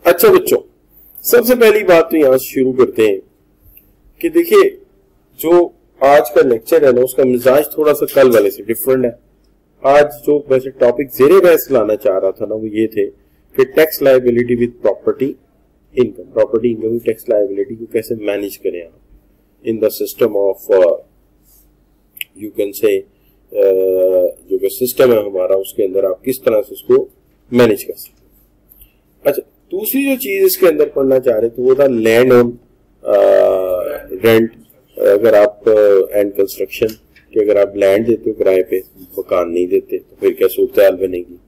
अच्छा बच्चों, सबसे पहली बात तो यहां शुरू करते हैं कि देखिए जो आज का लेक्चर है ना उसका मिजाज थोड़ा सा कल वाले से डिफरेंट है। आज जो वैसे टॉपिक जेरे बहस लाना चाह रहा था ना वो ये थे कि tax liability with property income tax liability को कैसे मैनेज करें आप in the system of you can say जो सिस्टम है हमारा उसके अंदर आप किस तरह से उसको मैनेज कर सकते हैं। अच्छा, दूसरी जो चीज इसके अंदर पढ़ना चाह रहे थे वो था लैंड ऑन रेंट। अगर आप एंड कंस्ट्रक्शन कि अगर आप लैंड देते हो किराए पे, मकान नहीं देते तो फिर क्या सूरत हाल बनेगी।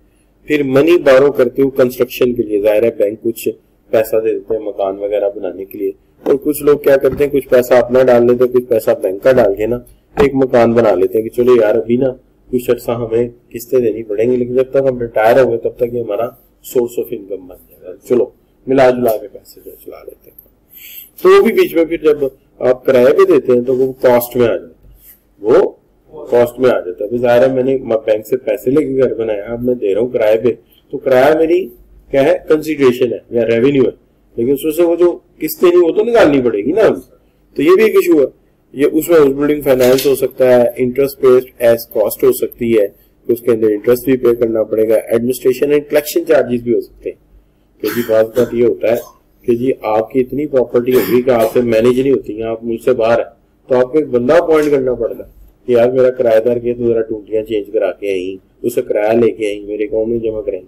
फिर मनी बारो करते हो कंस्ट्रक्शन के लिए, जाहिर है बैंक कुछ पैसा दे देते हैं मकान वगैरह बनाने के लिए, और कुछ लोग क्या करते हैं कुछ पैसा अपना डाल लेते हैं, कुछ पैसा बैंक का डाल के ना एक मकान बना लेते हैं कि चलो यार अभी ना कुछ अर्सा हमें किस्तें देनी पड़ेंगी, लेकिन जब तक हम रिटायर हो गए तब तक ये हमारा सोर्स ऑफ इनकम बन जाएगा, चलो मिला जुला के पैसे जो चला लेते हैं। तो वो भी बीच में फिर जब आप किराए पे देते हैं तो वो कॉस्ट में आ जाता है, वो कॉस्ट में आ जाता है। जाहिर है मैंने बैंक से पैसे लेके घर बनाया, अब मैं दे रहा हूँ किराए पे, तो किराया मेरी क्या है कंसिडरेशन है या रेवेन्यू है, लेकिन उसमें से वो जो किस्तें नहीं वो तो निकालनी पड़ेगी ना। तो ये भी एक इशू है, ये उसमें हाउस बिल्डिंग फाइनेंस हो सकता है, इंटरेस्ट पेड एज कॉस्ट हो सकती है, उसके अंदर इंटरेस्ट भी पे करना पड़ेगा, एडमिनिस्ट्रेशन एंड कलेक्शन चार्जेस भी हो सकते हैं। कि जी बात बात ये होता है कि जी आपकी इतनी प्रॉपर्टी होगी कि आपसे मैनेज नहीं होती, आप मुझसे बाहर है, तो आपको एक बंदा अपॉइंट करना पड़ता है कि यार मेरा किराएदार के तो जरा टूटियां चेंज करा के आई, उसे किराया लेके आई, मेरे अकाउंट में जमा कराई,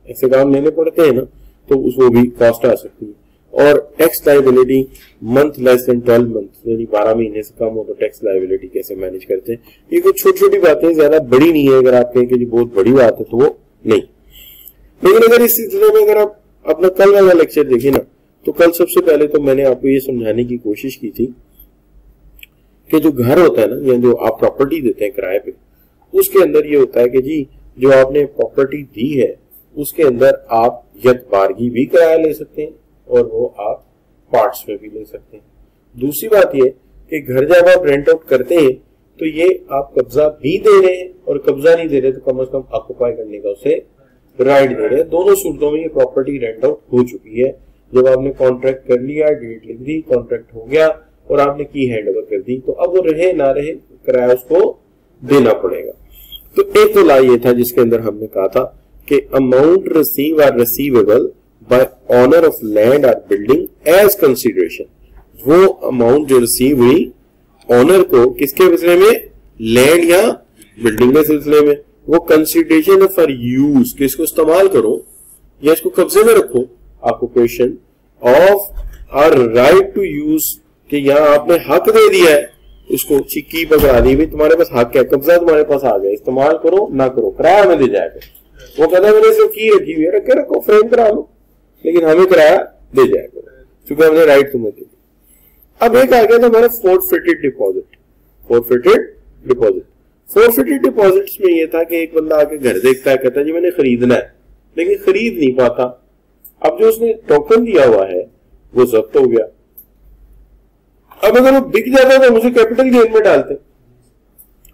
ऐसे काम लेने पड़ते हैं ना, तो उसको भी कॉस्ट आ सकती है। और tax liability month less than 12 month, यानी 12 महीने से कम हो तो टैक्स लायबिलिटी कैसे मैनेज करते हैं। ये कुछ छोटी छोटी बातें, ज्यादा बड़ी नहीं है। अगर आप कहें कि जी बहुत बड़ी बात है तो वो नहीं, लेकिन अगर इस सिलसिले में अगर आप अपना कल वाला लेक्चर देखें ना, तो कल सबसे पहले तो मैंने आपको ये समझाने की कोशिश की थी कि जो घर होता है ना या जो आप प्रॉपर्टी देते हैं किराए पे, उसके अंदर ये होता है कि जी जो आपने प्रॉपर्टी दी है उसके अंदर आप यकबारगी भी किराया ले सकते हैं और वो आप पार्ट्स में भी ले सकते हैं। दूसरी बात ये कि घर जब आप रेंट आउट करते हैं तो ये आप कब्जा भी दे रहे हैं और कब्जा नहीं दे रहे तो कम से कम ऑक्युपाई करने का उसे राइट दे रहे हैं। दोनों सूरतों में ये प्रॉपर्टी रेंट आउट हो चुकी है। जब आपने कॉन्ट्रैक्ट कर लिया, डेट लिख दी, कॉन्ट्रैक्ट हो गया और आपने की हैंड ओवर कर दी, तो अब वो रहे ना रहे किराया उसको देना पड़ेगा। तो एक तो ला ये था जिसके अंदर हमने कहा था कि amount receive or receivable by owner of land or building as consideration. वो अमाउंट जो रिसीव हुई ऑनर को किसके सिलसिले में, लैंड या बिल्डिंग के सिलसिले में, वो कंसिडरेशन फॉर यूज कि इसको इस्तेमाल करो या इसको कब्जे में रखो, occupation of or right to use कि यहां आपने हक दे दिया है, उसको चिक्की पकड़ा दी, भी तुम्हारे पास हक है, कब्जा तुम्हारे पास आ गया, इस्तेमाल करो ना करो, किराया में दे जाएगा। वो कहता है मैंने सिर्फ की रखी हुई है, रखे रखो, फ्रेम करा लो, लेकिन हमें किराया दे जाएगा क्योंकि हमने राइट तुम्हें दे दिया। अब एक आ गया था हमारा फोरफिटेड डिपॉजिट। फोरफिटेड डिपॉजिट्स में ये था कि एक बंदा आके घर देखता है, कहता है जी मैंने खरीदना है, लेकिन खरीद नहीं पाता। अब जो उसने टोकन दिया हुआ है वो जब्त हो गया। अब अगर वो बिक जाता तो मुझे कैपिटल गेन में डालते,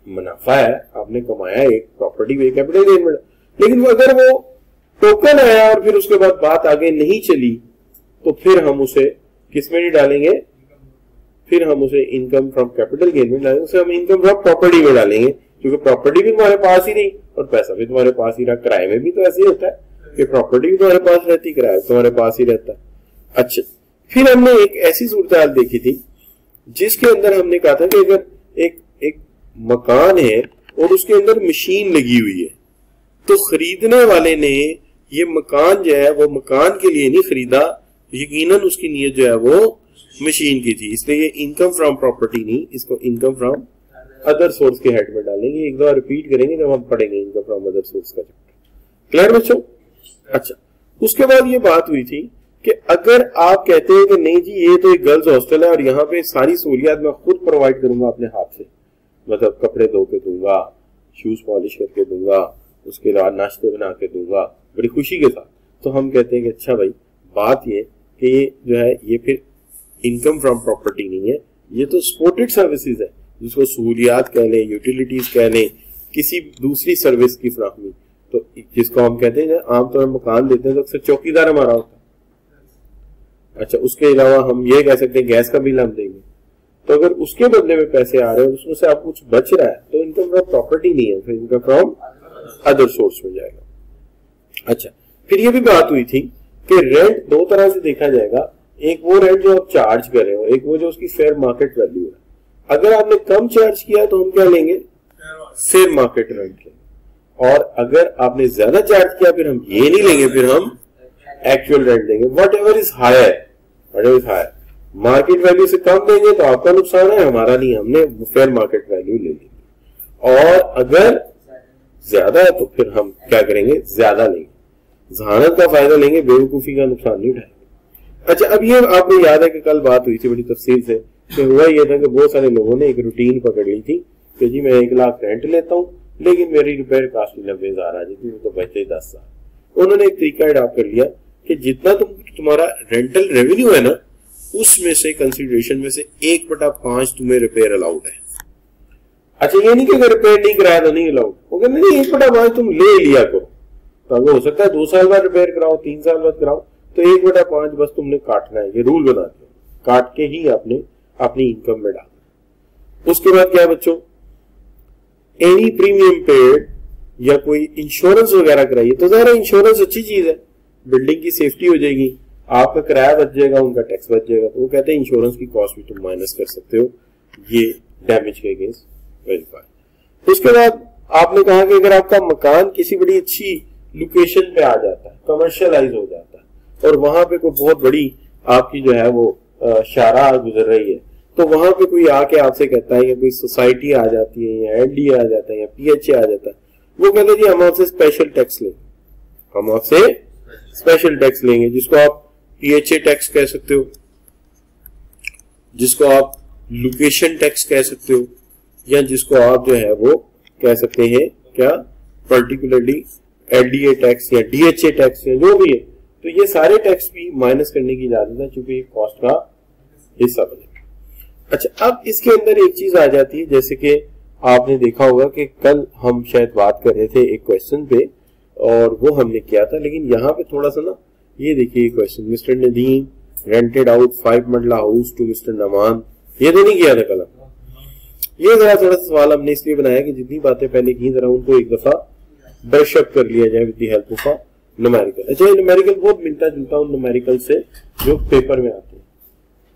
मुनाफा है, आपने कमाया एक प्रॉपर्टी में, कैपिटल गेन में, लेकिन अगर वो टोकन आया और फिर उसके बाद बात आगे नहीं चली तो फिर हम उसे किस में नहीं डालेंगे, फिर हम उसे इनकम फ्रॉम कैपिटल गेन में डालेंगे, उसे हम इनकम फ्रॉम प्रॉपर्टी में डालेंगे, क्योंकि प्रॉपर्टी भी तुम्हारे पास ही रही और पैसा भी तुम्हारे पास ही रहा। किराए में भी तो ऐसे ही होता है कि प्रॉपर्टी भी तुम्हारे पास रहती, किराया तुम्हारे पास ही रहता है। अच्छा, फिर हमने एक ऐसी सूरत हाल देखी थी जिसके अंदर हमने कहा था कि अगर एक मकान है और उसके अंदर मशीन लगी हुई है, तो खरीदने वाले ने ये मकान जो है वो मकान के लिए नहीं खरीदा, यकीनन उसकी नीयत जो है वो मशीन की थी, इसलिए ये इनकम फ्रॉम प्रॉपर्टी नहीं, इसको इनकम फ्रॉम अदर सोर्स के हेड में डालेंगे। एक दो रिपीट करेंगे जब हम पढ़ेंगे इनकम फ्रॉम अदर सोर्स का चैप्टर। क्लियर बच्चों? अच्छा, उसके बाद ये बात हुई थी कि अगर आप कहते हैं कि नहीं जी ये तो एक गर्ल्स हॉस्टल है और यहाँ पे सारी सहूलियात मैं खुद प्रोवाइड करूंगा अपने हाथ से, मतलब कपड़े धो के दूंगा, शूज पॉलिश करके दूंगा, उसके बाद नाश्ते बना के दूंगा बड़ी खुशी के साथ, तो हम कहते हैं कि अच्छा भाई बात ये कि ये जो है ये फिर इनकम फ्रॉम प्रॉपर्टी नहीं है, ये तो सपोर्टेड सर्विसेज है, जिसको सहूलियात कह लें, यूटिलिटीज कह लें, किसी दूसरी सर्विस की फराहमी, तो जिसको हम कहते हैं आमतौर पर मकान देते हैं तो अक्सर चौकीदार हमारा होता है। अच्छा, उसके अलावा हम ये कह सकते हैं गैस का बिल हम देंगे, तो अगर उसके बदले में पैसे आ रहे हैं उसमें से आप कुछ बच रहा है तो इनकम फ्रॉम प्रॉपर्टी नहीं है, फिर इनकम फ्रॉम अदर सोर्स में जाएगा। अच्छा, फिर ये भी बात हुई थी कि रेंट दो तरह से देखा जाएगा, एक वो रेंट जो आप चार्ज कर रहे हो, एक वो जो उसकी फेयर मार्केट वैल्यू है। अगर आपने कम चार्ज किया तो हम क्या लेंगे, फेयर मार्केट रेंट लेंगे, और अगर आपने ज्यादा चार्ज किया फिर हम ये नहीं लेंगे, फिर हम एक्चुअल रेंट देंगे। Whatever is higher, market value से कम देंगे तो आपका नुकसान है, हमारा नहीं, हमने फेयर मार्केट वैल्यू ले ली। और अगर ज्यादा है तो फिर हम क्या करेंगे, ज्यादा लेंगे, जहानत का फायदा लेंगे, बेवकूफी का नुकसान नहीं उठाएंगे। अच्छा, अब ये आपको याद है कि कल बात हुई थी बड़ी तफसील से, कि हुआ ये था कि बहुत सारे लोगों ने एक रूटीन पकड़ ली थी कि जी मैं 1 लाख रेंट लेता हूँ लेकिन मेरी रिपेयर कास्ट 90,000 आ जाती है, तो बचे 10,000। उन्होंने एक तरीका अडॉप्ट कर लिया कि जितना तुम्हारा रेंटल रेवेन्यू है ना, उसमें से कंसिडरेशन में से 1/5 तुम्हें रिपेयर अलाउड है। अच्छा, ये नहीं कि अगर रिपेयर नहीं कराया तो नहीं अलाउड, वो कहते नहीं 1/5 तुम ले लिया करो, तो अगर हो सकता है 2 साल बाद रिपेयर कराओ, 3 साल बाद कराओ, तो 1/5 बस तुमने काटना है, ये रूल बना दिया, काट के ही आपने अपनी इनकम में डालना। उसके बाद क्या है बच्चों, एनी प्रीमियम पेड या कोई इंश्योरेंस वगैरह कराइए, तो ज़ाहिर इंश्योरेंस अच्छी चीज है, बिल्डिंग की सेफ्टी हो जाएगी, आपका किराया बच जाएगा, उनका टैक्स बच जाएगा, तो वो कहते हैं इंश्योरेंस की कॉस्ट भी तुम माइनस कर सकते हो, ये डैमेज के अगेंस्ट वेरीफाई। उसके बाद आपने कहा कि अगर आपका मकान किसी बड़ी अच्छी लोकेशन पे आ जाता है, कमर्शियलाइज हो जाता है, और वहां पे कोई बहुत बड़ी आपकी जो है वो शाहराह गुजर रही है, तो वहां पे कोई आके आपसे कहता है, या कोई सोसाइटी आ जाती है, या एनडीए आ जाता है, या पीएचए आ जाता है, वो कहते हैं जी हम आपसे स्पेशल टैक्स लेंगे, हम आपसे स्पेशल टैक्स लेंगे, जिसको आप पीएचए टैक्स कह सकते हो, जिसको आप लोकेशन टैक्स कह सकते हो, या जिसको आप जो है वो कह सकते हैं क्या पर्टिकुलरली एलडीए टैक्स या डीएचए टैक्स या जो भी है, तो ये सारे टैक्स भी माइनस करने की इजाजत है, चूंकि कॉस्ट का हिस्सा बने। अच्छा, अब इसके अंदर एक चीज आ जाती है, जैसे कि आपने देखा होगा कि कल हम शायद बात कर रहे थे एक क्वेश्चन पे, और वो हमने किया था, लेकिन यहाँ पे थोड़ा सा ना, ये देखिए question, mister Nadeem rented out 5 मंडला हाउस टू मिस्टर नमान, ये तो नहीं किया था कल। ये जरा थोड़ा सा सवाल हमने इसलिए बनाया कि जितनी बातें पहले की जरा उनको एक दफा ब्रशअप कर लिया जाए with the help of a numerical. अच्छा, ये न्यूमेरिकल बहुत मिलता जुलता उन न्यूमेरिकल से जो पेपर में आते हैं,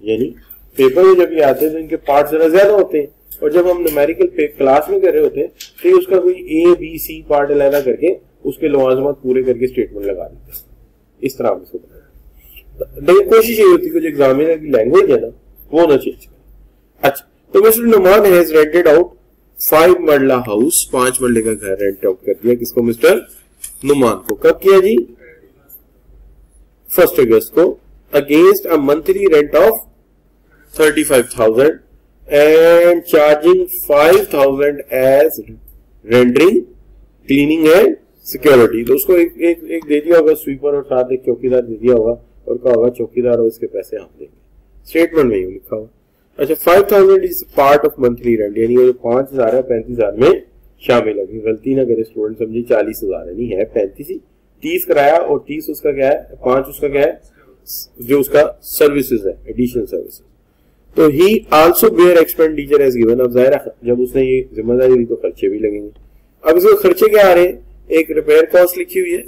यानी पेपर में जब ये आते हैं तो इनके पार्ट जरा ज्यादा होते हैं, और जब हम न्यूमेरिकल क्लास में कर रहे होते हैं तो उसका कोई ए बी सी पार्ट अलग करके उसके लवाजमात पूरे करके स्टेटमेंट लगा देते हैं, इस तरह हम इसको बनाते। लेकिन कोशिश ये होती है कि जो एग्जामिनर की लैंग्वेज है ना वो ना चेंज करे। अच्छा, तो mister Numan has rented out 5 मंडला हाउस, 5 मंडले का घर रेंट आउट कर दिया, किसको, मिस्टर नुमान को। कब किया जी, 1 अगस्त को, against a monthly rent of 35,000 and charging 5,000 as rendering cleaning and security. तो उसको एक दे दिया होगा स्वीपर, और साथ एक चौकीदार दे दिया होगा, और कहा होगा चौकीदार और इसके पैसे हम देंगे, स्टेटमेंट में ही लिखा हुआ। अच्छा, 5,000 is part of monthly rent, यानी वो 5,000 है 35,000 में शामिल है। गलती ना करे स्टूडेंट, समझे 40,000 है, नहीं है 35 ही, 30 कराया और 30 उसका क्या है, 5 उसका क्या है, जो उसका सर्विसेज है, एडिशनल सर्विसेज। तो he also bear expenditure as given. अब जाहिर है जब उसने ये जिम्मेदारी ली तो खर्चे भी लगेंगे। अब इसको खर्चे क्या आ रहे हैं, एक रिपेयर कॉस्ट लिखी हुई है,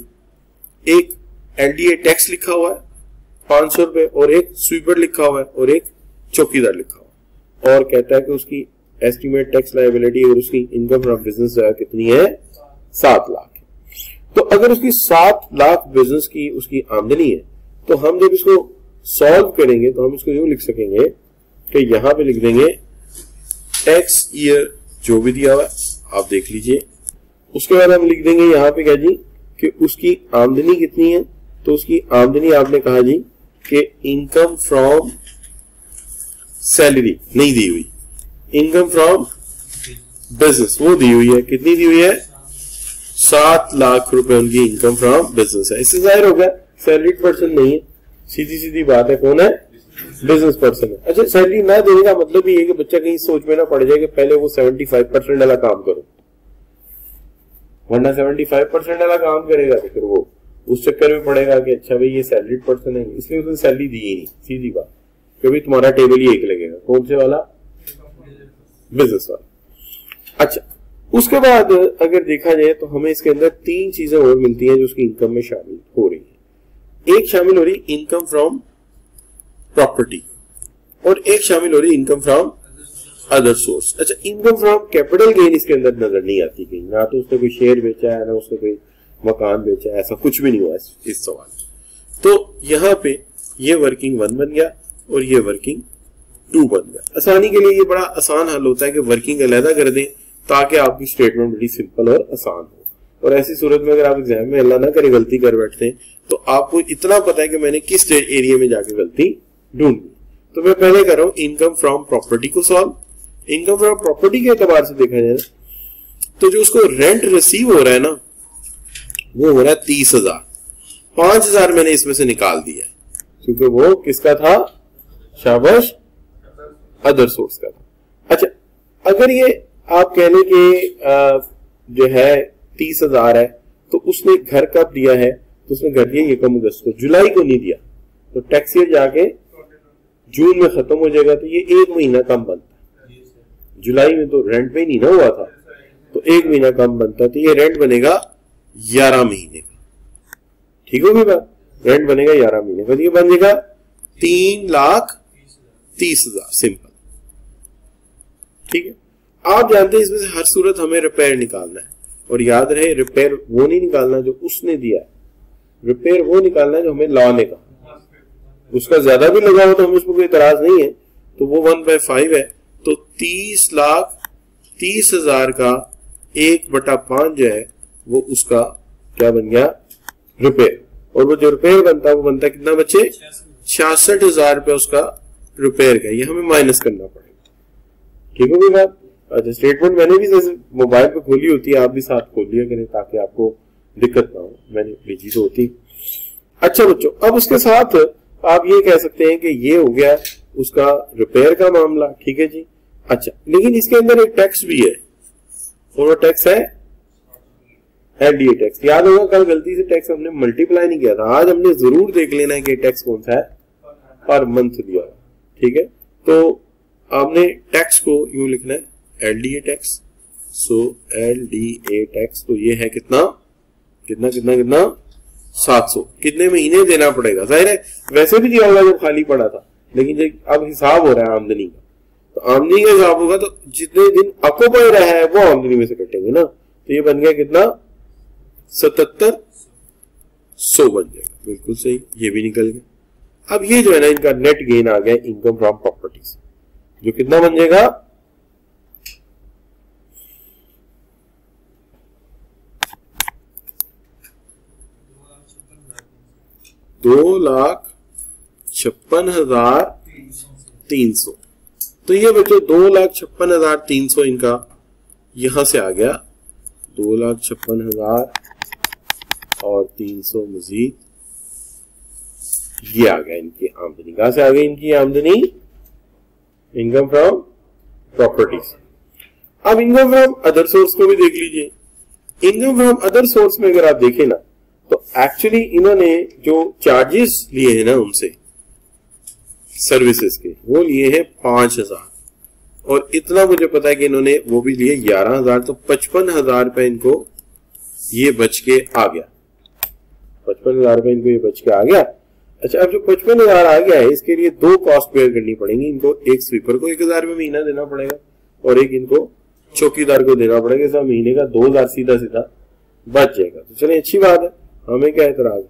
एक एलडीए टैक्स लिखा हुआ है 500 रुपए, और एक स्वीपर लिखा हुआ है, और एक चौकीदार लिखा हुआ है, और कहता है कि उसकी एस्टिमेट टैक्स लायबिलिटी और उसकी इनकम फ्रॉम बिजनेस कितनी है, 7 लाख। तो अगर उसकी 7 लाख बिजनेस की उसकी आमदनी है, तो हम जब इसको सॉल्व करेंगे तो हम इसको यूं लिख सकेंगे कि यहां पे लिख देंगे टैक्स ईयर जो भी दिया हुआ है आप देख लीजिए, उसके बाद हम लिख देंगे यहाँ पे क्या जी कि उसकी आमदनी कितनी है। तो उसकी आमदनी आपने कहा जी कि इनकम फ्रॉम सैलरी नहीं दी हुई, इनकम फ्रॉम बिजनेस वो दी हुई है, कितनी दी हुई है, 7 लाख रुपए उनकी इनकम फ्रॉम बिजनेस है। इससे जाहिर होगा सैलरीड पर्सन नहीं है, सीधी सीधी बात है, कौन है, बिजनेस पर्सन है। अच्छा, सैलरी ना देने का मतलब ये है कि बच्चा कहीं सोच में ना पड़ जाए कि पहले वो 75% वाला काम करो, वरना 75% वाला काम करेगा तो फिर वो उस चक्कर में पड़ेगा कि अच्छा भाई ये सैलरीड पर्सन है, इसलिए उसने सैलरी दी ही नहीं, सीधी बात। क्योंकि तुम्हारा टेबल ही एक लगेगा, कौन से वाला? बिजनेस वाला। अच्छा, उसके बाद अगर देखा जाए तो हमें इसके अंदर तीन चीजें और मिलती हैं जो उसकी इनकम में शामिल हो रही है। एक शामिल हो रही इनकम फ्रॉम प्रॉपर्टी और एक शामिल हो रही इनकम फ्रॉम अदर सोर्स। अच्छा, इनकम फ्रॉम कैपिटल गेन इसके अंदर नजर नहीं आती कहीं, ना तो उसने कोई शेयर बेचा है ना उसने कोई मकान बेचा है, ऐसा कुछ भी नहीं हुआ इस सवाल। तो यहां पे ये वर्किंग 1 बन गया और ये वर्किंग 2 बन गया। आसानी के लिए ये बड़ा आसान हल होता है कि वर्किंग अलहदा कर दें ताकि आपकी स्टेटमेंट बड़ी सिंपल और आसान हो। और ऐसी सूरत में अगर आप एग्जाम में अल्लाह ना करे गलती कर बैठते हैं तो आपको इतना पता है कि मैंने किस एरिया में जाके गलती ढूंढनी। तो मैं पहले कर रहा हूं इनकम फ्रॉम प्रॉपर्टी को सॉल्व। इनकम फ्रॉम प्रॉपर्टी के एतबार से देखा जाए तो जो उसको रेंट रिसीव हो रहा है ना वो हो रहा है 30,000। 5,000 मैंने इसमें से निकाल दिया क्योंकि वो किसका था? शाबाश, अदर सोर्स का था। अच्छा, अगर ये आप कह लें कि जो है 30,000 है तो उसने घर कब दिया है? तो उसने घर दिया 1 अगस्त को, जुलाई को नहीं दिया, तो टैक्स ईयर जाके जून में खत्म हो जाएगा, तो ये 1 महीना कम बनता है। जुलाई में तो रेंट पे नहीं ना हुआ था, तो 1 महीना कम बनता, तो ये रेंट बनेगा 11 महीने का। ठीक होगी बात? रेंट बनेगा 11 महीने का, तो ये बनेगा 3,30,000 सिंपल। ठीक है, आप जानते हैं इसमें से हर सूरत हमें रिपेयर निकालना है, और याद रहे रिपेयर वो नहीं निकालना जो उसने दिया है, रिपेयर वो निकालना है जो हमें लॉ ने कहा। उसका ज्यादा भी लगा हो तो हमें उसमें कोई इतराज नहीं है, तो वो 1/5 है, तो 30,30,000 का 1/5 जो है वो उसका क्या बन गया? रिपेयर। और वो जो रिपेयर बनता है वो बनता है कितना बच्चे? 66,000 रुपया उसका रिपेयर का, ये हमें माइनस करना पड़ेगा। ठीक होगी बात? अच्छा, स्टेटमेंट मैंने भी मोबाइल पे खोली होती है, आप भी साथ खोल लिया करें ताकि आपको दिक्कत ना हो, मैंने भेजी तो होती। अच्छा बच्चों, अब उसके साथ आप ये कह सकते हैं कि ये हो गया उसका रिपेयर का मामला। ठीक है जी। अच्छा, लेकिन इसके अंदर एक टैक्स भी है, और वो टैक्स है एलडीए टैक्स। याद होगा कल गलती से टैक्स हमने मल्टीप्लाई नहीं किया था, आज हमने जरूर देख लेना है कि टैक्स कौन सा है, पर मंथ दिया। ठीक है, तो आपने टैक्स को यूं लिखना है एलडीए टैक्स। सो एलडीए टैक्स, तो ये है कितना कितना कितना कितना 700। कितने महीने देना पड़ेगा? जाहिर है वैसे भी दिया होगा जब खाली पड़ा था, लेकिन जब अब हिसाब हो रहा है आमदनी का, तो आमदनी का हिसाब होगा तो जितने दिन ऑक्यूपाई रहा है वो आमदनी में से कटेंगे ना, तो ये बन गया कितना? 7700 बन जाएगा। बिल्कुल सही, ये भी निकल गया। अब ये जो है ना इनका नेट गेन आ गया इनकम फ्रॉम प्रॉपर्टीज, जो कितना बन जाएगा? 2,56,300। तो ये बच्चों 2,56,300 इनका यहां से आ गया, 2,56,000 और 300 मजीद ये आ गया इनकी आमदनी। कहां से आ गई इनकी आमदनी? Income from properties. अब इनकम फ्रॉम अदर सोर्स को भी देख लीजिए। इनकम फ्रॉम अदर सोर्स में अगर आप देखें ना तो एक्चुअली इन्होंने जो चार्जेस लिए हैं ना उनसे सर्विसेज के, वो लिए हैं 5,000, और इतना मुझे पता है कि इन्होंने वो भी लिए 11,000, तो 55,000 रुपए इनको ये बच के आ गया। 55,000 रुपए इनको ये बच के आ गया। अच्छा, अब जो 55,000 आ गया है इसके लिए 2 कॉस्ट बेयर करनी पड़ेंगी इनको। एक स्वीपर को 1,000 रुपए महीना देना पड़ेगा और एक इनको चौकीदार को देना पड़ेगा। सब महीने का 2,000 सीधा सीधा बच जाएगा। तो चलिए अच्छी बात है, हमें क्या एतराज।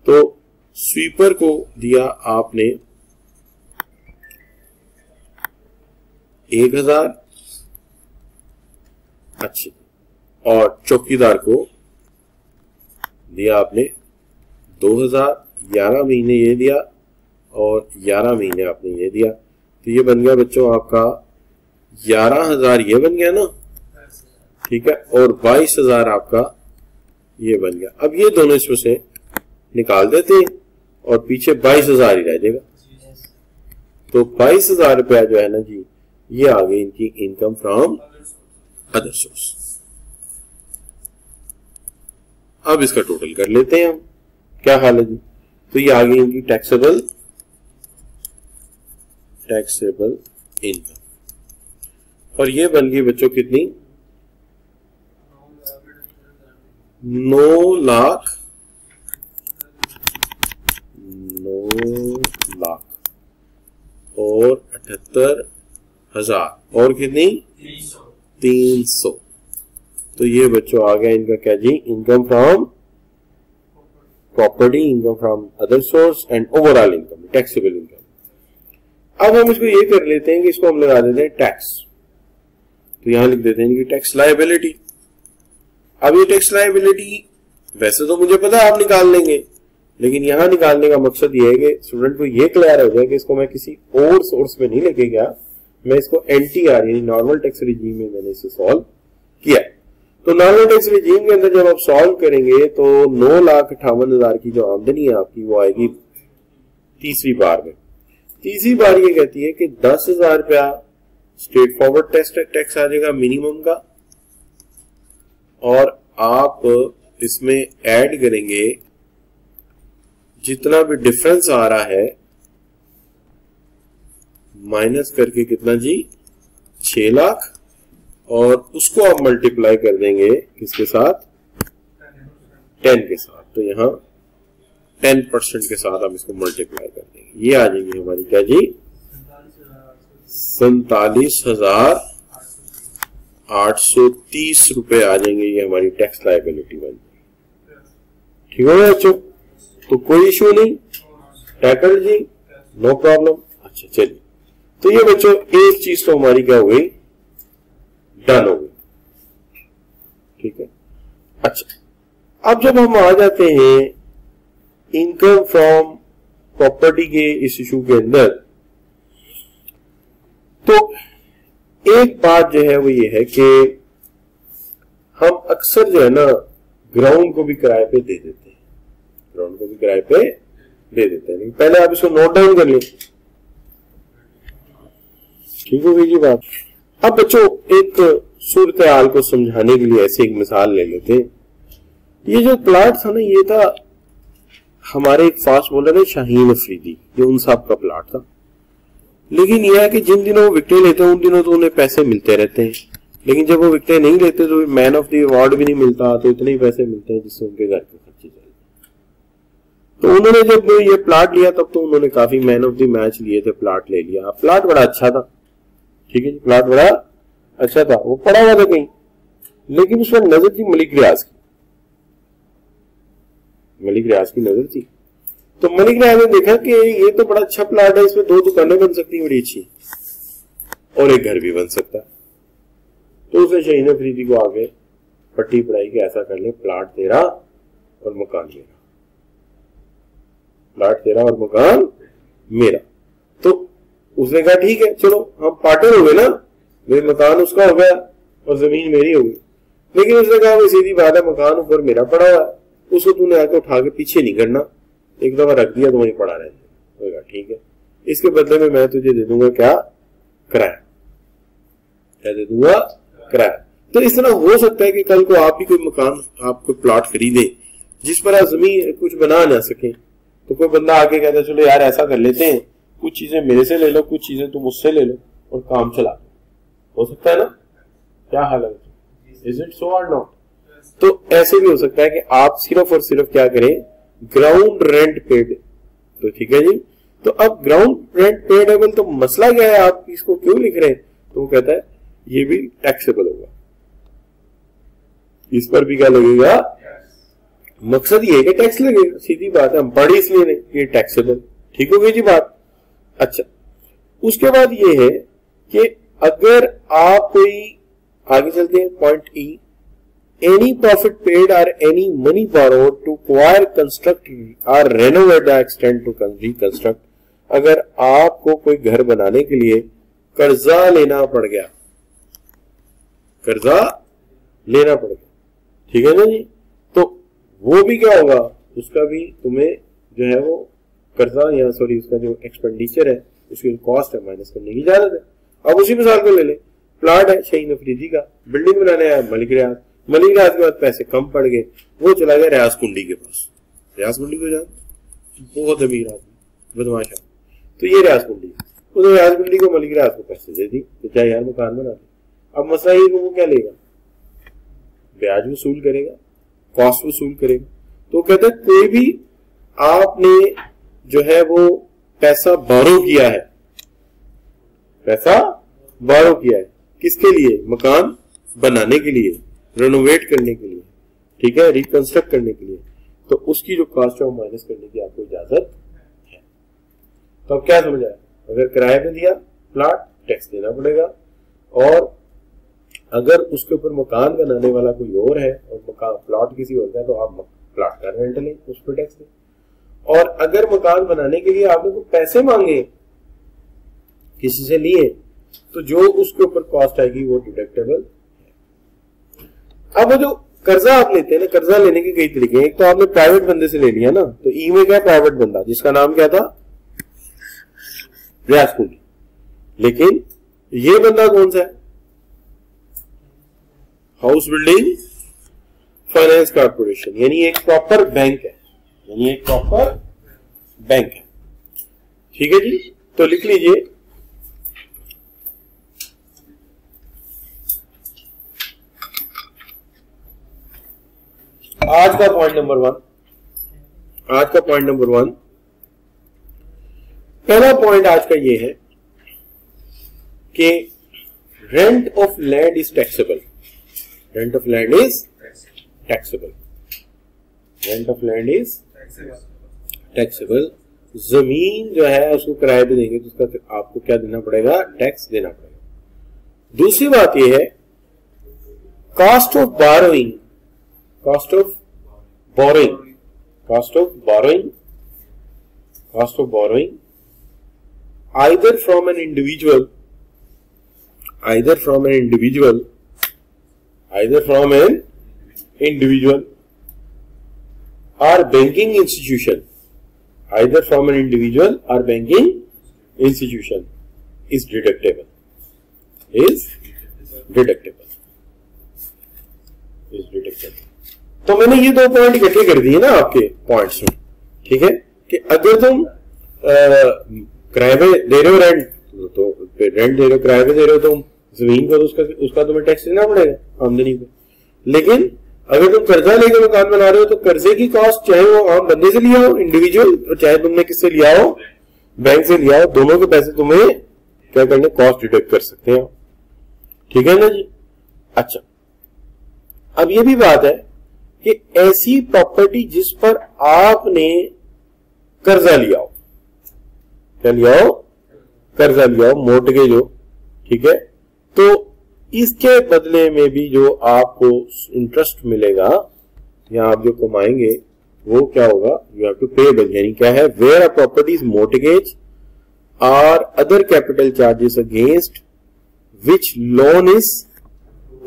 तो स्वीपर को दिया आपने 1,000, अच्छी, और चौकीदार को दिया आपने 2,000। 11 महीने ये दिया और 11 महीने आपने ये दिया, तो ये बन गया बच्चों आपका 11,000 ये बन गया ना, ठीक है, और 22,000 आपका ये बन गया। अब ये दोनों इसमें से निकाल देते हैं और पीछे 22,000 ही रह जाएगा। तो 22,000 रुपया जो है ना जी, ये आ गई इनकी इनकम फ्रॉम अदर सोर्स। अब इसका टोटल कर लेते हैं हम, क्या हाल है जी। तो ये आ गई इनकी टैक्सेबल इनकम, और ये बन गई बच्चों कितनी, 9 लाख और 78,000 और कितनी 300। तो ये बच्चों आ गया इनका क्या जी, income from property, income from other source and overall income, taxable income. अब हम इसको ये कर लेते हैं कि इसको हम लगा देते हैं टैक्स, तो यहां लिख देते हैं कि टैक्स लायबिलिटी। अब ये टैक्स लायबिलिटी वैसे तो मुझे पता है आप निकाल लेंगे, लेकिन यहां निकालने का मकसद ये है कि स्टूडेंट को ये क्लियर हो जाए कि इसको मैं किसी और सोर्स में नहीं लेके गया, मैं इसको एनटीआर यानी नॉर्मल टैक्स रिजीम में मैंने इसे सॉल्व किया। तो नॉर्मल टैक्स रिजीम के अंदर जब आप सॉल्व करेंगे तो 9,58,000 की जो आमदनी है आपकी वो आएगी तीसरी बार में। तीसरी बार ये कहती है कि 10,000 रुपया स्ट्रेट फॉरवर्ड टैक्स आ जाएगा मिनिमम का, और आप इसमें ऐड करेंगे जितना भी डिफरेंस आ रहा है माइनस करके कितना जी 6 लाख, और उसको आप मल्टीप्लाई कर देंगे किसके साथ, 10 के साथ। तो यहां 10% के साथ आप इसको मल्टीप्लाई कर देंगे, ये आ जाएगी हमारी क्या जी 47,830 रुपए आ जाएंगे, ये हमारी टैक्स लायबिलिटी बन जाएगी। ठीक हो गया बच्चों, तो कोई इश्यू नहीं, टैकल जी नो प्रॉब्लम। अच्छा चलिए, तो ये बच्चों एक चीज तो हमारी क्या हो गई, डन हो गई, ठीक है। अच्छा अब जब हम आ जाते हैं इनकम फ्रॉम प्रॉपर्टी के इस इशू के अंदर, तो एक बात जो है वो ये है कि हम अक्सर जो है ना ग्राउंड को भी किराए पे दे देते हैं, ग्राउंड को भी किराए पे दे देते हैं, लेकिन पहले आप इसको नोट डाउन कर लें, ठीक हो गई जी बात। अब बच्चों एक सूरत हाल को समझाने के लिए ऐसे एक मिसाल ले लेते हैं। ये जो प्लाट था ना, ये था हमारे एक फास्ट बॉलर है शाहीन अफरीदी, ये उन साहब का प्लाट था। लेकिन यह है कि जिन दिनों वो विकेटें लेते हैं उन दिनों तो उन्हें पैसे मिलते रहते हैं, लेकिन जब वो विकेटें नहीं लेते तो मैन ऑफ द अवार्ड भी नहीं मिलता, तो इतने ही पैसे मिलते हैं जिससे उनके घर के खर्चे चलते। तो उन्होंने जब ये प्लाट लिया तब तो उन्होंने काफी मैन ऑफ द मैच लिए थे, प्लाट ले लिया, प्लाट बड़ा अच्छा था, ठीक है, प्लाट बड़ा अच्छा था, वो पड़ा हुआ था कहीं, लेकिन उस पर नजर थी मलिक रियाज की, मलिक रियाज की नजर थी। तो मलिक रियाज ने देखा कि ये तो बड़ा अच्छा प्लाट है, इसमें 2 दुकानें बन सकती बड़ी अच्छी, और एक घर भी बन सकता है। तो उसने शाहीन अफरीदी को आगे पट्टी पढ़ाई कि ऐसा कर ले, प्लाट तेरा और मकान मेरा, प्लाट तेरा और मकान मेरा। तो उसने कहा ठीक है चलो हम पार्टनर हो गए ना, मेरे मकान उसका हो गया और जमीन मेरी हो गई। लेकिन उसने कहा वो सीधी बात है, मकान ऊपर मेरा पड़ा हुआ है, उसको तूने आके उठा के पीछे नहीं करना, एक दफा रख दिया तो वहीं पड़ा रहता, ठीक है, इसके बदले में मैं तुझे दे दूंगा क्या, किराया, क्या दे दूंगा, किराया। तो इस तरह हो सकता है कि कल को आप भी कोई मकान, आप कोई प्लॉट खरीदे जिस पर आप जमीन कुछ बना ना सके, तो कोई बंदा आके कहता है चलो यार ऐसा कर लेते हैं, कुछ चीजें मेरे से ले लो, कुछ चीजें तुम मुझसे ले लो और काम चला लो, हो सकता है ना, क्या हाल है, इज इट सो और नॉट। तो ऐसे भी हो सकता है कि आप सिर्फ और सिर्फ क्या करें, ग्राउंड रेंट पेड, तो ठीक है जी। तो अब ग्राउंड रेंट पेडेबल, तो मसला क्या है, आप इसको क्यों लिख रहे हैं, तो वो कहता है ये भी टैक्सेबल होगा, इस पर भी क्या लगेगा, मकसद ये है कि टैक्स लगेगा, सीधी बात है, हम पढ़ इसलिए नहीं, ये टैक्सेबल, ठीक हो गई जी बात। अच्छा उसके बाद ये है कि अगर आप कोई, आगे चलते हैं point E, any profit paid or any money borrowed to acquire, construct or renovate the extent to reconstruct, अगर आपको कोई घर बनाने के लिए कर्जा लेना पड़ गया, कर्जा लेना पड़ गया, ठीक है ना जी, तो वो भी क्या होगा, उसका भी तुम्हें जो है वो कर्जा या सॉरी उसका जो एक्सपेंडिचर है, उसकी कॉस्ट है माइनस करने की इजाजत है। अब उसी मिसाल को ले ले, प्लाट है शाहीन अफरीदी का, बिल्डिंग बनाने आया मलिक रियाज, मलिक रियाज के बाद पैसे कम पड़ गए, वो चला गया रियाज कुंडी के पास। रियाज कुंडी को जान, बहुत अमीर आदमी, बदमाश आदमी, तो ये रियाज कुंडी, तो रियाज कुंडी को मलिक रियाज को पैसे दे दी, तो चाहे यार मकान बना दे। अब मसला ये कि वो क्या लेगा, ब्याज वसूल करेगा, कॉस्ट वसूल करेगा। तो कहते हैं कोई भी आपने जो है वो पैसा बोरो किया है, पैसा बोरो किया है किसके लिए, मकान बनाने के लिए, रेनोवेट करने के लिए, ठीक है, रिकंस्ट्रक्ट करने के लिए, तो उसकी जो कॉस्ट है वो माइनस करने की आपको इजाजत है। तो अब क्या समझ आया, अगर किराए पे दिया प्लाट टैक्स देना पड़ेगा, और अगर उसके ऊपर मकान बनाने वाला कोई और है और मकान प्लॉट किसी और का है तो आप प्लॉट का रेंट लें, उस पर टैक्स दें। और अगर मकान बनाने के लिए आपने कोई पैसे मांगे किसी से लिए, तो जो उसके ऊपर कॉस्ट आएगी वो डिडक्टेबल। अब जो कर्जा आप लेते हैं ना, कर्जा लेने के कई तरीके हैं। एक तो आपने प्राइवेट बंदे से ले लिया ना, तो ई में क्या प्राइवेट बंदा जिसका नाम क्या था, रियाज कुंडी, लेकिन ये बंदा कौन सा है, हाउस बिल्डिंग फाइनेंस कॉर्पोरेशन, यानी एक प्रॉपर बैंक है, यानी एक प्रॉपर बैंक है। ठीक है जी, तो लिख लीजिए आज का पॉइंट नंबर 1, आज का पॉइंट नंबर 1, पहला पॉइंट आज का ये है कि rent of land is taxable, rent of land is taxable, rent of land is taxable. जमीन जो है उसको किराए पे देंगे तो उसका आपको क्या देना पड़ेगा, टैक्स देना पड़ेगा। दूसरी बात यह है cost of borrowing, cost of borrowing, cost of borrowing, cost of borrowing either from an individual, either from an individual, either from an individual or banking institution, either from an individual or banking institution is deductible, is deductible, is deductible। तो मैंने ये दो point इकट्ठे कर दिए ना आपके points में, ठीक है, कि अगर तुम किराए पे दे रहे हो रेंट, तो रेंट दे रहे हो, किराए पे दे रहे हो तुम जमीन को, तो उसका तुम्हें टैक्स देना पड़ेगा आमदनी पे। लेकिन अगर तुम कर्जा लेकर मकान बना रहे हो तो कर्जे की कॉस्ट चाहे वो आम बंदे से लिया हो इंडिविजुअल, और चाहे तुमने किससे लिया हो, बैंक से लिया हो, दोनों के पैसे तुम्हें क्या करने, कॉस्ट डिडक्ट कर सकते हो। ठीक है ना जी। अच्छा, अब ये भी बात है कि ऐसी प्रॉपर्टी जिस पर आपने कर्जा लिया हो, क्या लिया हो, कर्जा लिया हो, मोर्टगेज हो, ठीक है, तो इसके बदले में भी जो आपको इंटरेस्ट मिलेगा या आप जो कमाएंगे वो क्या होगा, you have to pay back. यानी क्या है, where a property is mortgage और other capital charges against which loan is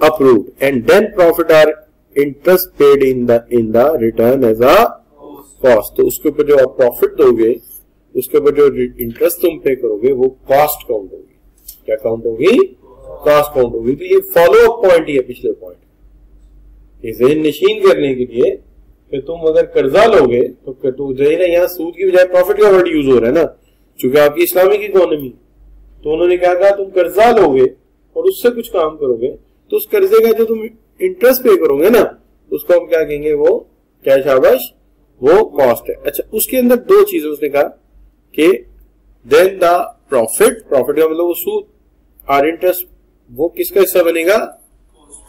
approved and then profit or interest paid in the return as a cost. तो उसके ऊपर जो आप प्रॉफिट दोगे, उसके ऊपर जो इंटरेस्ट तुम पे करोगे वो कॉस्ट काउंट होगी। क्या काउंट होगी, कॉस्ट काउंट होगी। तो ये फॉलो अप पॉइंट ही है पिछले पॉइंट, इसे नशीन करने के लिए कि तुम अगर कर्जा लोगे तो यहाँ सूद की बजाय प्रॉफिट का वर्ड यूज हो रहा है ना, चूंकि आपकी इस्लामिक इकोनॉमी, तो उन्होंने क्या कहा, तुम कर्जा लोगे और उससे कुछ काम करोगे तो उस कर्जे का जो तुम इंटरेस्ट पे करोगे ना, उसको हम क्या कहेंगे, वो क्या शाबाश, वो कॉस्ट है। अच्छा, उसके अंदर दो चीजें उसने कहा कि देन द प्रॉफिट, प्रॉफिट का मतलब वो सूद, और इंटरेस्ट वो किसका हिस्सा बनेगा,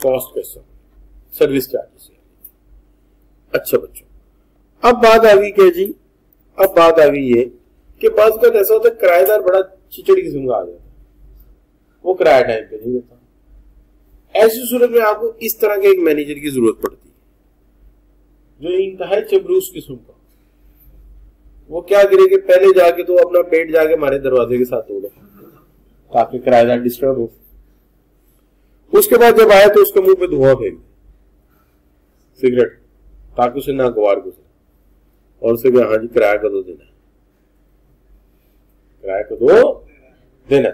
कॉस्ट का हिस्सा, सर्विस चार्जेस। अच्छा बच्चों, अब बात आ गई क्या जी, अब बात आ गई ये कि बात का ऐसा होता है किराएदार बड़ा चिचड़ी किस्म का आ जाता है, वो किराया टाइम पे नहीं देता। ऐसी सूरत में आपको इस तरह के एक मैनेजर की जरूरत पड़ती है जो इंतहाई चबरूस किस्म का, वो क्या करे कि पहले जाके तो अपना पेट जाके हमारे दरवाजे के साथ तोड़े ताकि किराएदार डिस्टर्ब हो, उसके बाद जब आया तो उसके मुंह पे धुआं फेंक सिगरेट ताकि उसे ना गवार गुजरे, और उसे हाँ जी किराया कदों देना, किराया कदों देना।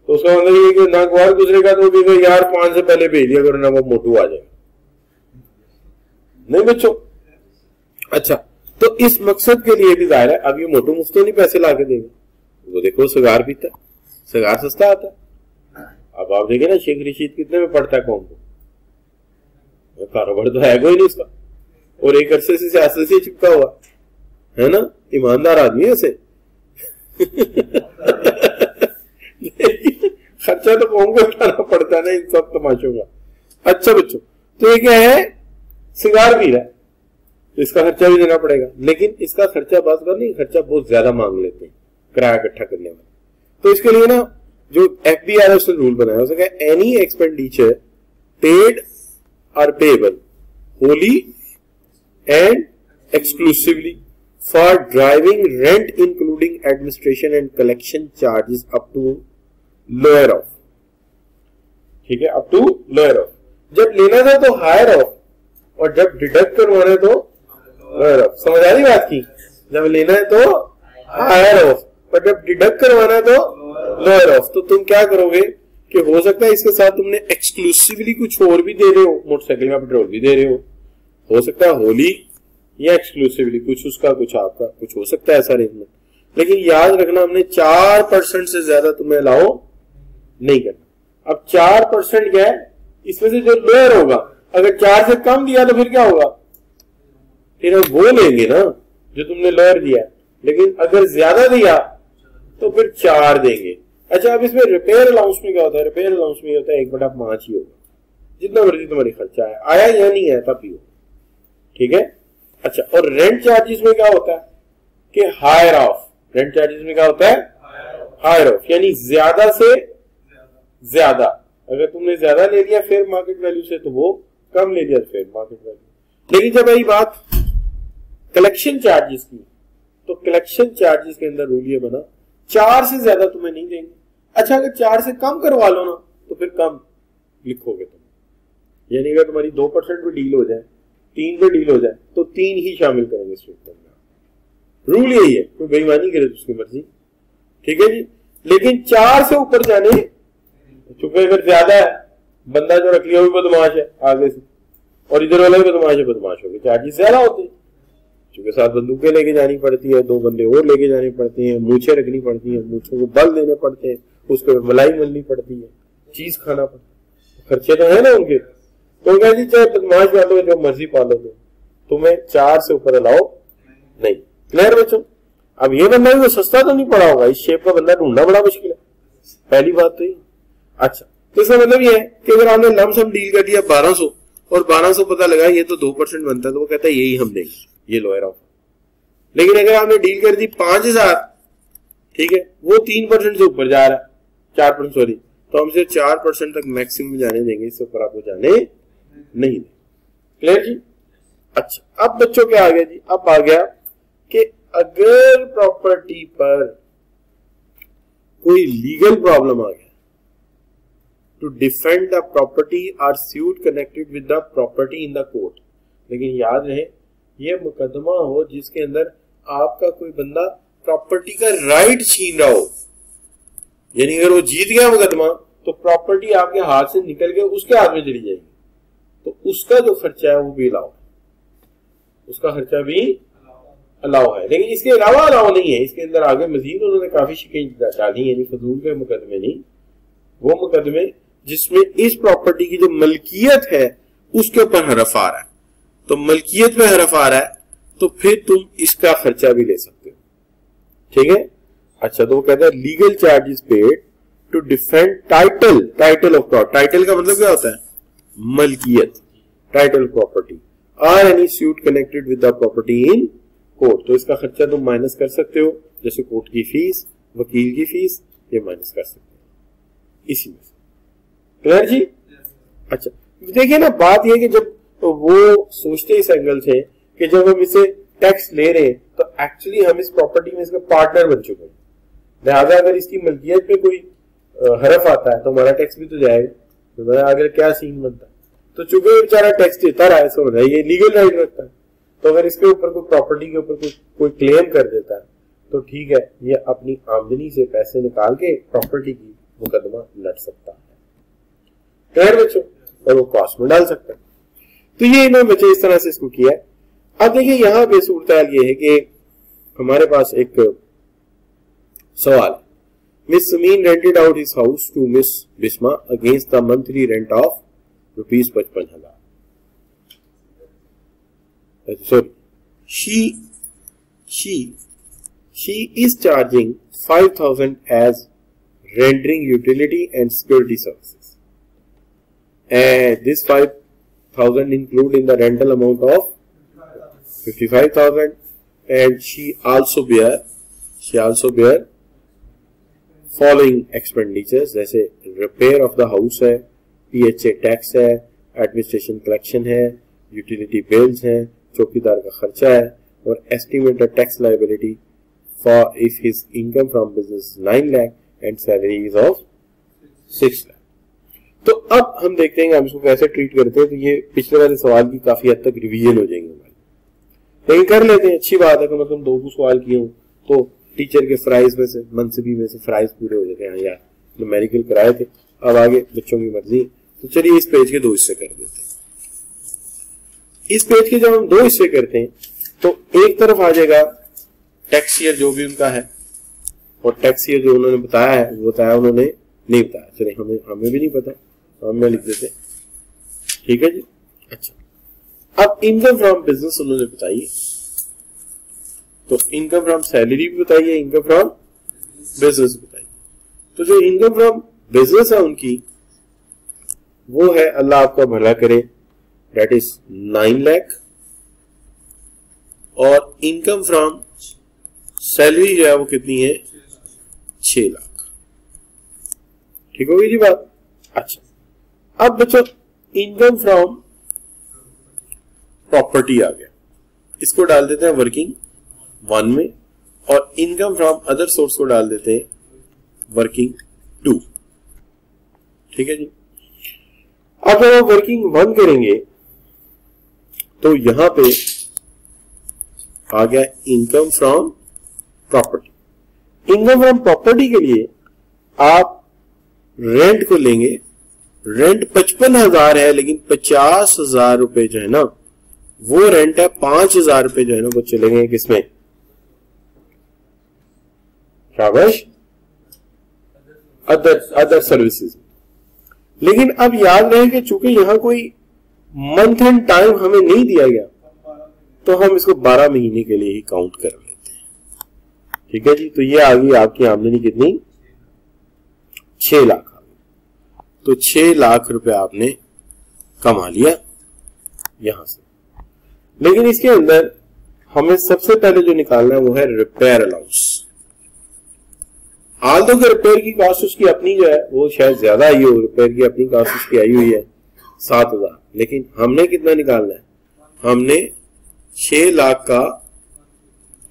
तो उसका मतलब ये कि ना गवार गुजरेगा तो भी यार 5 से पहले भेज दिया करो ना, वो मोटू आ जाएगा। नहीं बच्चों। अच्छा, तो इस मकसद के लिए भी जाहिर है अब ये मोटू मुफ्ती नहीं पैसे ला के देंगे। वो देखो सिगार पीता है, सिगार सस्ता आता है। अब आप देखें ना शेख रशीद कितने में पड़ता है कौम को, कारोबार तो है कोई नहीं उसका, और एक अरसे से सियासत से चिपका हुआ है ना, ईमानदार आदमी है ऐसे। खर्चा तो कौम को उठाना पड़ता है ना इन सब तमाशों का। अच्छा बच्चों, तो ये क्या है, सिगार पी रहा है तो इसका खर्चा भी देना पड़ेगा, लेकिन इसका खर्चा बस का नहीं, खर्चा बहुत ज्यादा मांग लेते हैं किराया इकट्ठा करने में। तो इसके लिए ना जो FBRS ने रूल बनाया उसने कहा any expenditure paid or payable wholly and exclusively for deriving rent including administration and collection charges up to lower of. ठीक है, अप टू लोअर ऑफ। जब लेना था तो हायर ऑफ, और जब डिडक्ट करवाना है तो लोअर ऑफ। समझ आ रही बात की? जब लेना है तो हायर ऑफ, और जब डिडक्ट करवाना है तो लोअर ऑफ। तो तुम क्या करोगे कि हो सकता है इसके साथ तुमने एक्सक्लूसिवली कुछ और भी दे रहे हो, मोटरसाइकिल का पेट्रोल भी दे रहे हो सकता है होली या एक्सक्लूसिवली कुछ उसका कुछ आपका, कुछ हो सकता है ऐसा अरेंजमेंट। लेकिन याद रखना हमने 4% से ज्यादा तुम्हें अलाउ नहीं करना। अब 4% क्या है, इसमें से जो लोअर होगा, अगर 4 से कम दिया तो फिर क्या होगा, फिर हम वो लेंगे ना जो तुमने लोअर दिया, लेकिन अगर ज्यादा दिया तो फिर 4 देंगे। अच्छा, अब इसमें रिपेयर अलाउंस में क्या होता है, रिपेयर अलाउंस में होता है 1/5 ही होगा, जितना मर्जी तुम्हारी खर्चा है, आया या नहीं आया तब भी हो। ठीक है। अच्छा, और रेंट चार्जेस में क्या होता है कि हायर ऑफ, रेंट चार्जेस में क्या होता है हायर ऑफ, यानी ज्यादा से ज्यादा। अगर तुमने ज्यादा ले लिया फेयर मार्केट वैल्यू से तो वो कम ले लिया फेयर मार्केट वैल्यू। लेकिन जब आई बात कलेक्शन चार्जेस की, तो कलेक्शन चार्जेस के अंदर रूल ये बना 4 से ज्यादा तुम्हें नहीं देंगे। अच्छा, अगर 4 से कम करवा लो ना तो फिर कम लिखोगे तुम, यानी अगर तुम्हारी 2% पे डील हो जाए, 3 पे डील हो जाए तो 3 ही शामिल करेंगे स्टेटमेंट में। रूल यही है, कोई बेईमानी करे तो उसकी मर्जी। ठीक है जी। लेकिन 4 से ऊपर जाने, चूंकि अगर ज्यादा है, बंदा जो रख लिया वो बदमाश है आगे से, और इधर वाला भी बदमाश है, बदमाश हो गए, चार्जेस ज्यादा होते हैं। चूंकि साथ बंदूकें लेके जानी पड़ती है, 2 बंदे और लेके जाने पड़ते हैं, मूछें रखनी पड़ती है, मूछों को बल देने पड़ते हैं, उसको मलाई मलनी पड़ती है, चीज खाना पड़ता है, खर्चे तो है ना उनके। तो क्या जी, चाहे बदमाश वालों जो मर्जी पालो, तो तुम्हें 4 से ऊपर अलाउ नहीं। क्लियर बच्चों? अब ये बंदा भी वो सस्ता तो नहीं पड़ा होगा, इस शेप का बंदा ढूंढना बड़ा मुश्किल है, पहली बात तो ये। अच्छा, तो इसका मतलब ये है कि अगर आपने लमसम डील कर दिया 1200 और 1200 पता लगा ये तो 2% बनता है, तो वो कहता है यही हम देंगे, ये लोअर ऑफ। लेकिन अगर आपने डील कर दी 5000, ठीक है, वो 3% से ऊपर जा रहा है, 4% सॉरी, तो हम सिर्फ 4% तक मैक्सिमम जाने देंगे, इससे ऊपर आपको जाने नहीं देंगे। क्लियर जी? अच्छा, अब बच्चों क्या आ गया जी, अब आ गया कि अगर प्रॉपर्टी पर कोई लीगल प्रॉब्लम आ गया, to defend the property or suit connected with the property in the court. लेकिन याद रहे ये मुकदमा हो जिसके अंदर आपका कोई बंदा प्रॉपर्टी का राइट छीन रहा हो, यानी अगर वो जीत गया मुकदमा तो प्रॉपर्टी आपके हाथ से निकल के उसके हाथ में चली जाएगी, तो उसका जो खर्चा है वो भी अलाउ है, उसका खर्चा भी अलाउ है। लेकिन इसके अलावा अलाउ नहीं है, इसके अंदर आगे मजीद उन्होंने काफी शिकायत डाली, यानी फजूल के मुकदमे नहीं, वो मुकदमे जिसमें इस प्रॉपर्टी की जो मलकियत है उसके ऊपर हरफ आ रहा है। तो मलकियत में हरफ आ रहा है तो फिर तुम इसका खर्चा भी ले सकते हो। ठीक है। अच्छा, तो वो कहता है legal charges paid to defend title of property. Title का मतलब क्या होता है, मलकियत, title property, or any suit connected with the property in court. तो इसका खर्चा तुम माइनस कर सकते हो, जैसे कोर्ट की फीस, वकील की फीस, ये माइनस कर सकते हो इसी में से। क्लियर जी? अच्छा, देखिए ना, बात यह कि जब तो वो सोचते इस एंगल से कि जब हम इसे टैक्स ले रहे हैं तो एक्चुअली हम इस प्रॉपर्टी में इसका पार्टनर बन चुके हैं, लिहाजा अगर इसकी मलकियत पे कोई हरफ आता है तो हमारा टैक्स भी तो जाएगा। तो अगर क्या सीन बनता है, तो चूंकि बेचारा टैक्स देता रहा है, समझ रहा है, ये लीगल राइट रखता है, तो अगर इसके ऊपर कोई प्रॉपर्टी के ऊपर कोई क्लेम कर देता है तो ठीक है, ये अपनी आमदनी से पैसे निकाल के प्रॉपर्टी की मुकदमा लड़ सकता है। क्लियर बच्चों? और वो कॉस्ट में डाल सकता है। तो ये इन्होंने बच्चे इस तरह से इसको किया है। अब देखिए यहां पे सूरत हाल ये है कि हमारे पास एक सवाल है, miss Sameen rented out his house to miss Bisma against the monthly rent of ₹55,000। Sorry, she is charging 5,000 as rendering utility and security services, and this 5,000 include in the rental amount of 55,000, and she also bear following expenditures, जैसे repair of the house है, PHA tax है, administration collection है, utility bills हैं, चौकीदार का खर्चा है, और estimated tax liability for if his income from business 9 lakh and salary is of 6 lakh. तो अब हम देखते हैं हम इसको कैसे ट्रीट करते हैं। तो ये पिछले वाले सवाल की काफी हद तक रिवीजन हो जाएंगे हमारे, लेकिन कर लेते हैं। अच्छी बात है कि मतलब 2 सवाल किए हूं तो टीचर के फ्राइज में से, मनसबी में से फ्राइज पूरे हो जाते हैं। यार न्यूमेरिकल कराए थे, अब आगे बच्चों की मर्जी। तो चलिए इस पेज के 2 हिस्से कर देते हैं। इस पेज के जब हम 2 हिस्से करते हैं तो एक तरफ आ जाएगा टैक्स ईयर जो भी उनका है, और टैक्स ईयर जो उन्होंने बताया है वो बताया उन्होंने नहीं बताया, चलिए हमें भी नहीं पता, हमने लिख देते, ठीक है जी। अच्छा, अब इनकम फ्रॉम बिजनेस उन्होंने बताई, तो इनकम फ्रॉम सैलरी भी बताइए, इनकम फ्रॉम बिजनेस बताइए। तो जो इनकम फ्रॉम बिजनेस है उनकी वो है, अल्लाह आपका भला करे, दैट इज 9 लाख, और इनकम फ्रॉम सैलरी जो है वो कितनी है, 6 लाख। ठीक होगी जी बात। अच्छा, अब बच्चों इनकम फ्रॉम प्रॉपर्टी आ गया, इसको डाल देते हैं वर्किंग 1 में, और इनकम फ्रॉम अदर सोर्स को डाल देते हैं वर्किंग 2। ठीक है जी। अब जब हम वर्किंग 1 करेंगे तो यहां पे आ गया income from property. Income from property के लिए आप रेंट को लेंगे, रेंट 55,000 है, लेकिन 50,000 रुपए जो है ना वो रेंट है, 5,000 रुपए जो है ना वो चलेंगे किसमें, शाबाश, अदर सर्विसेज। लेकिन अब याद रहे कि चूंकि यहां कोई मंथ एंड टाइम हमें नहीं दिया गया तो हम इसको 12 महीने के लिए ही काउंट कर लेते हैं। ठीक है जी। तो ये आ गई आपकी आमदनी कितनी, 6 लाख आ गई। तो 6 लाख रुपए आपने कमा लिया यहां से। लेकिन इसके अंदर हमें सबसे पहले जो निकालना है वो है रिपेयर अलाउंस। आल तो रिपेयर की कॉस्ट उसकी अपनी जो है वो शायद ज्यादा आई हो, रिपेयर की अपनी कॉस्ट उसकी आई हुई है 7,000, लेकिन हमने कितना निकालना है, हमने 6 लाख का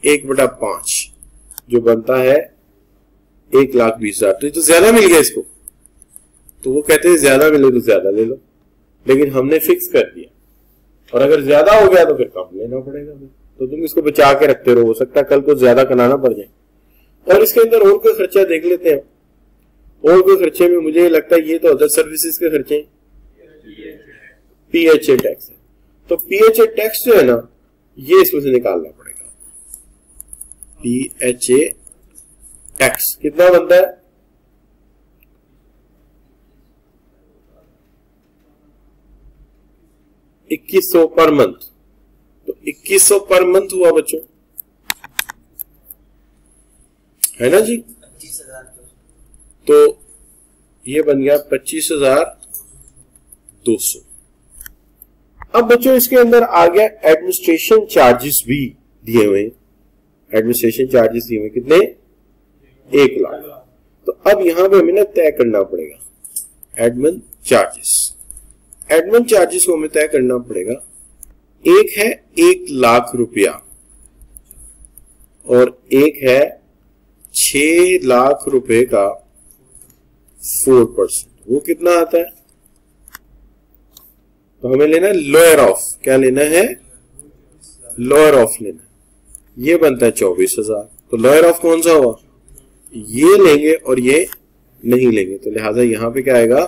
1/5 जो बनता है 1,20,000। तो ज्यादा मिल गया इसको, तो वो कहते हैं ज्यादा मिले तो ज्यादा ले लो, लेकिन हमने फिक्स कर दिया, और अगर ज्यादा हो गया तो फिर कम लेना पड़ेगा। तो तुम इसको बचा के रखते रहो, हो सकता है कल को ज्यादा कराना पड़ जाए। और इसके अंदर और कोई खर्चा देख लेते हैं। और कोई खर्चे में मुझे लगता है ये तो अदर सर्विसेज के खर्चे हैं, PHA टैक्स है। तो PHA टैक्स जो है ना ये इसमें से निकालना पड़ेगा। PHA टैक्स कितना बनता है, $2,100 पर मंथ। तो 2,100 पर मंथ हुआ बच्चों, है ना जी। 25,000 तो ये बन गया 25,200। अब बच्चों इसके अंदर आ गया एडमिनिस्ट्रेशन चार्जेस भी दिए हुए। एडमिनिस्ट्रेशन चार्जेस दिए हुए कितने, 1 लाख। तो अब यहां पे हमें ना तय करना पड़ेगा एडमिन चार्जेस। एडमिन चार्जेस को हमें तय करना पड़ेगा। एक है 1 लाख रुपया और एक है 6 लाख रुपए का 4%। वो कितना आता है, तो हमें लेना है लोअर ऑफ। क्या लेना है, लोअर ऑफ लेना है। ये बनता है 24,000। तो लोअर ऑफ कौन सा हुआ, ये लेंगे और ये नहीं लेंगे, तो लिहाजा यहां पे क्या आएगा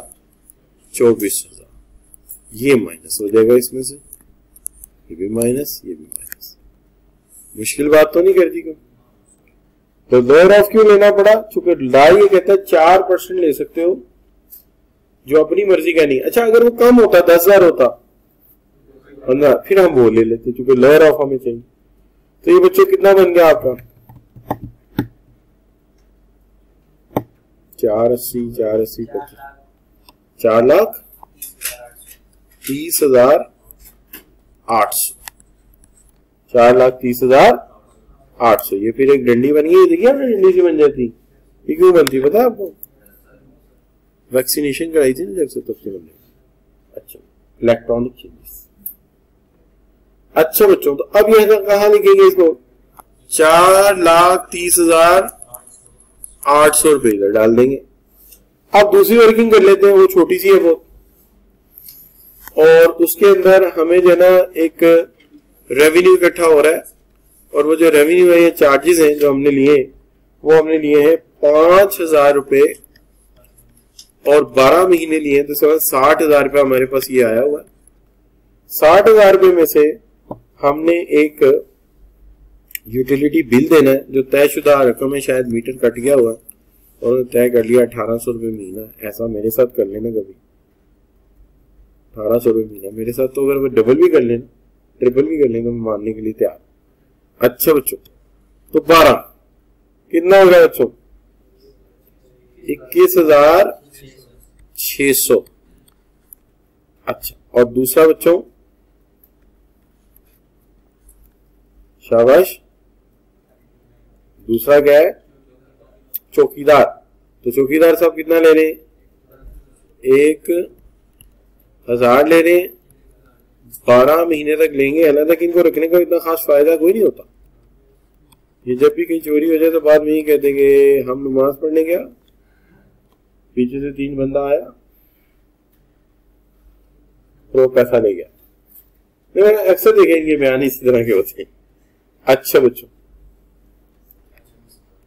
24,000। ये माइनस हो जाएगा इसमें से। ये भी माइनस, ये भी माइनस। मुश्किल बात तो नहीं कर दी कोई। तो लोअर ऑफ क्यों लेना पड़ा? चूंकि ला ये कहता है 4% ले सकते हो जो अपनी मर्जी का नहीं। अच्छा अगर वो कम होता 10,000 होता 15, फिर हम वो ले लेते चूंकि लोअर ऑफ हमें चाहिए। तो ये बच्चों कितना बन गया आपका? 480 480 25 4,30,800 4,30,800। ये फिर एक डंडी बन गई। देखिए आपने डंडी सी बन जाती। ये क्यों बनती पता है आपको? वैक्सीनेशन कराई थी ना जब से, तब से बन गई। अच्छा इलेक्ट्रॉनिक चेंजेस। अच्छा बच्चों तो अब यह कहां लिखेंगे इसको? 4,30,800 रुपए इधर डाल देंगे। अब दूसरी वर्किंग कर लेते हैं, वो छोटी सी है बहुत, और उसके अंदर हमें जो है ना एक रेवेन्यू इकट्ठा हो रहा है, और वो जो रेवेन्यू है, ये चार्जेस हैं जो हमने लिए, वो हमने लिए हैं 5,000 रुपए और 12 महीने लिए हैं, तो 60,000 रुपये हमारे पास ये आया हुआ है। 60,000 रुपये में से हमने एक यूटिलिटी बिल देना है जो तयशुदा रकम है, शायद मीटर कट गया हुआ और तय कर लिया 1,800 रुपये महीना। ऐसा मेरे साथ कर लेना कभी, 1,800 रुपये महीना मेरे साथ। तो अगर वो डबल भी कर लेना, ट्रिपल भी कर लेना, तो मैं मानने के लिए तैयार। अच्छा बच्चों तो 12 कितना हो गया बच्चों? 21,600। अच्छा और दूसरा बच्चों, शाबाश, दूसरा क्या है? चौकीदार। तो चौकीदार साहब कितना ले रहे हैं? 1,000 ले रहे हैं, 12 महीने तक लेंगे। हालांकि इनको रखने का इतना खास फायदा कोई नहीं होता। ये जब भी कहीं चोरी हो जाए तो बाद में ही कह देंगे हम नमाज पढ़ने गया, पीछे से 3 बंदा आया तो पैसा ले गया। अक्सर देखे इनके बयान इसी तरह के होते हैं। अच्छा बच्चों,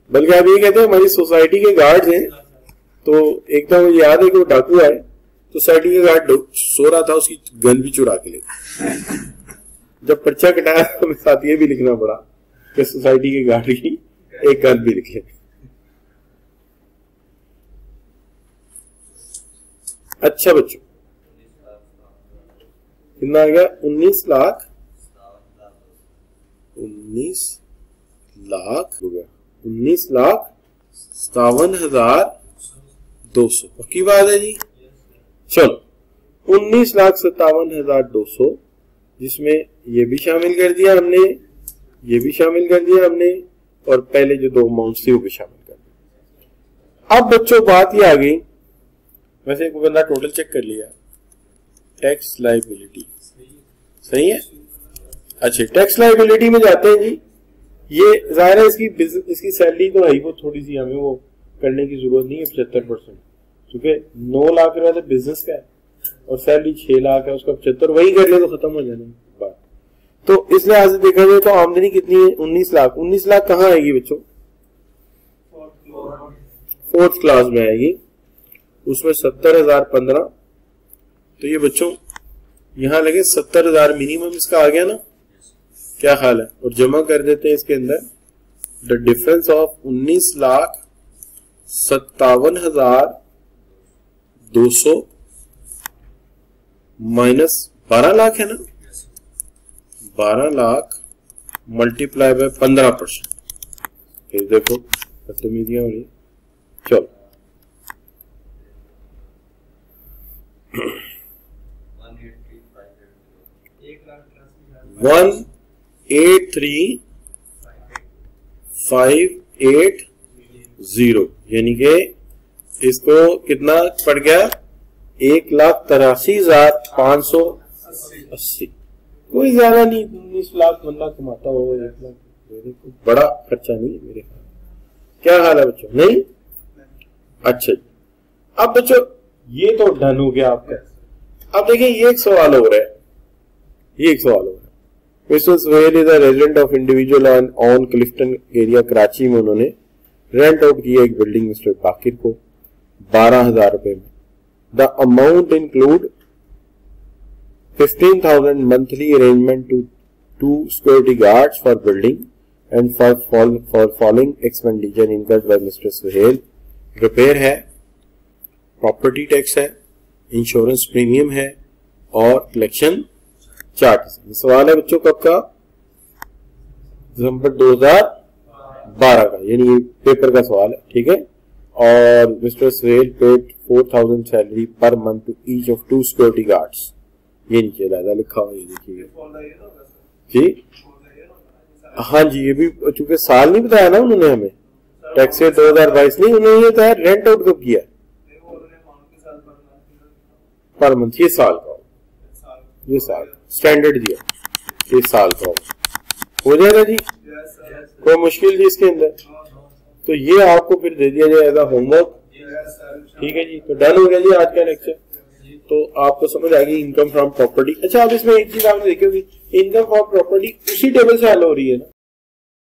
बल्कि आप ये कहते हैं हमारी सोसाइटी के गार्ड्स हैं, तो एक तो मुझे याद है कि वो डाकू आए, सोसाइटी के गार्ड सो रहा था, उसकी गन भी चुरा के ले। जब पर्चा कटाया तो मेरे साथ ये भी लिखना पड़ा कि सोसाइटी के गार्ड की एक गन भी लिखे। अच्छा बच्चों कितना आ गया? 19 लाख हो गया। 19,57,200। पक्की बात है जी? चलो 19,57,200, जिसमें ये भी शामिल कर दिया हमने, ये भी शामिल कर दिया हमने, और पहले जो 2 अमाउंट थी वो भी शामिल कर दिया। अब बच्चों बात ये आ गई, वैसे एक बंदा टोटल चेक कर लिया, टैक्स लायबिलिटी सही है। अच्छा टैक्स लायबिलिटी में जाते हैं जी। ये जाहिर है इसकी सैलरी तो है, वो थोड़ी सी हमें वो करने की जरूरत नहीं है 75%, क्योंकि 9 लाख रुपया तो बिजनेस का है और सैलरी 6 लाख है, उसका 75 वही कर ले तो खत्म हो जाने बात। तो इस लिहाज से देखा जाए तो आमदनी कितनी है? 19 लाख। 19 लाख कहाँ आएगी बच्चों? 4th क्लास में आएगी, उसमें 70,015। तो ये बच्चों यहां लगे 70,000 मिनिमम इसका आ गया ना, क्या ख्याल है? और जमा कर देते हैं इसके अंदर the difference of 19,57,200 minus 12 lakh है ना, 12 लाख मल्टीप्लाई बाय 15%। फिर देखो बदतमीजियां हो रही। चलो 1,83,580, यानी कि इसको कितना पड़ गया? 1,83,580। कोई ज्यादा नहीं, 19 लाख बंदा कमाता हो, 1 लाख बड़ा खर्चा नहीं है मेरे ख्याल। क्या हाल है बच्चों? नहीं? अच्छा अब बच्चों ये तो डन हो गया आपका। अब देखिए ये एक सवाल हो रहा है, ये एक सवाल हो रहा है। Mister Sohail is a resident of individual on Clifton area Karachi में उन्होंने रेंट आउट किया एक बिल्डिंग मिस्टर बाकिर को 12,000 रुपए में। The amount include 15,000 monthly arrangement to 2 security guards for building and for following expenditure incurred by Mr. Suhail. Repair है, property tax है, insurance premium है और कलेक्शन चार्ज। सवाल है बच्चों कब का? दिसंबर 2012 का, यानी पेपर का सवाल है, ठीक है। और mister Suhail paid 4,000 salary per month to each of 2 security guards. ये नीचे ज्यादा लिखा हुआ, ये देखिएगा जी। हाँ जी, ये भी चूंकि साल नहीं बताया ना उन्होंने हमें, टैक्स 2022 नहीं, उन्होंने ये बताया रेंट आउट कब किया, पर मंथ। ये साल का, ये साल स्टैंडर्ड दिया, ये साल का हो जाएगा जी। कोई मुश्किल जी इसके अंदर? तो ये आपको फिर दे दिया जाएगा होमवर्क, ठीक है जी। तो डन हो गया जी आज का लेक्चर। तो आपको समझ आएगी इनकम फ्रॉम प्रॉपर्टी। अच्छा, अब इसमें एक चीज आपने देखी होगी, इनकम फ्रॉम प्रॉपर्टी उसी टेबल से हल हो रही है ना,